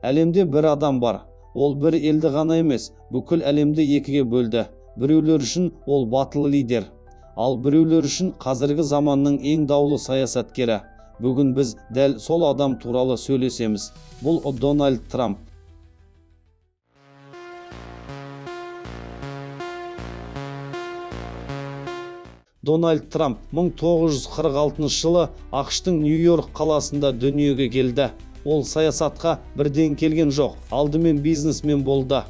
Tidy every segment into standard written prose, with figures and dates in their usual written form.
Әлемде бір адам бар. Ол бір елді ғана емес, бүкіл әлемді екіге бөлді. Біреулер үшін ол батыл лидер, ал біреулер үшін қазіргі заманның ең даулы саясаткері. Бүгін біз дәл сол адам туралы сөйлесеміз. Бұл Дональд Трамп. Дональд Трамп 1946 жылы ақш-тың Нью-Йорк қаласында дүниеге келді. Ол саясатқа бірден келген жоқ, алдымен бизнесмен болды.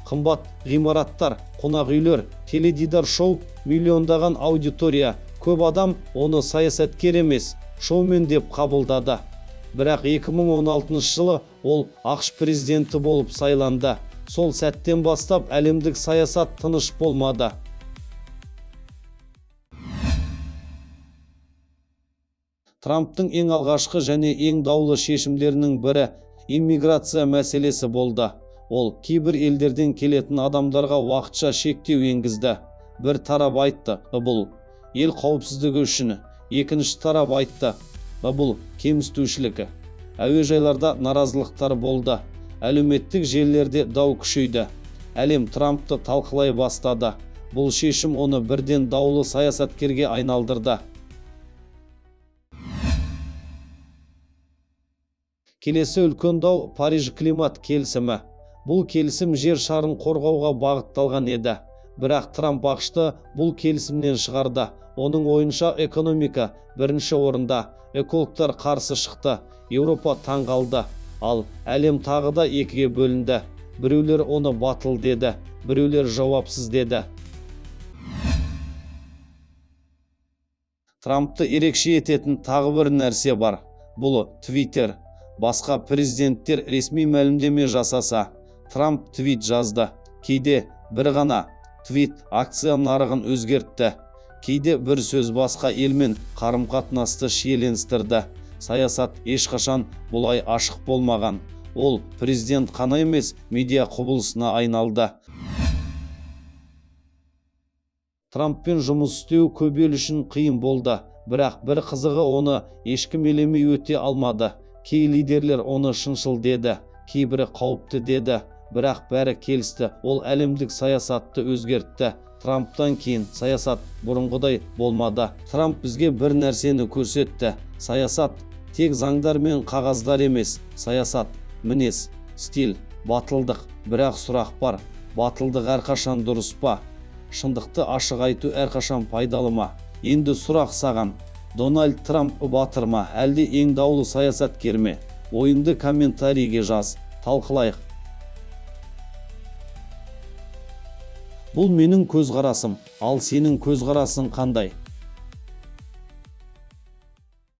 Қымбат ғимараттар, қонақ үйлер, теледидар шоу, миллиондаған аудитория, көп адам оны саясаткер емес, шоумен деп қабылдады. Бірақ 2016 жылы ол ақш президенті болып сайланды. Сол сәттен бастап әлемдік саясат тыныш болмады. Трамптың ең алғашқы және ең даулы шешімдерінің бірі иммиграция мәселесі болды. Ол кейбір елдерден келетін адамдарға уақытша шектеу енгізді. Бір тарап айтты, бұл ел қауіпсіздігі үшін. Екінші тарап айтты, бұл кемсітушілігі. Әуежайларда наразылықтар болды. Әлеуметтік желілерде дау күшейді. Әлем Трампты талқылай бастады. Бұл шешім оны бірден даулы саясаткерге айналдырды. Келесі үлкен дау Париж климат келісімі. Бұл келісім жер шарын қорғауға бағытталған еді. Бірақ Трамп ақшты бұл келісімнен шығарды. Оның ойынша экономика бірінші орында. Экологтар қарсы шықты. Еуропа таң қалды. Ал әлем тағы да екіге бөлінді. Біреулер оны батыл деді, біреулер жауапсыз деді. Трампты ерекше ететін тағы бір нәрсе бар. Бұл Twitter. Басқа президенттер ресми мәлімдеме жасаса, Трамп твит жазды. Кейде бір ғана твит акция нарығын өзгертті. Кейде бір сөз басқа елмен қарым-қатынасты шиеленістірді. Саясат ешқашан бұлай ашық болмаған. Ол президент қана емес, медиа құбылысына айналды. Трамппен жұмыс істеу көп ел үшін қиын болды. Бірақ бір қызығы оны ешкім елемей өте алмады. Кей лидерлер оны шыншыл деді, кейбірі қауіпті деді. Бірақ бәрі келісті. Ол әлемдік саясатты өзгертті. Трамптан кейін саясат бұрынғыдай болмады. Трамп бізге бір нәрсені көрсетті. Саясат тек заңдар мен қағаздар емес. Саясат мінез, стиль, батылдық. Бірақ сұрақ бар. Батылдық әрқашан дұрыс па? Шындықты ашық айту әрқашан пайдалы ма? Енді сұрақ саған. Дональд Трамп батыр ма, әлде ең даулы саясаткер ме? Ойыңды комментарийге жаз, талқылайық. Бұл менің көзқарасым, ал сенің көзқарасың қандай?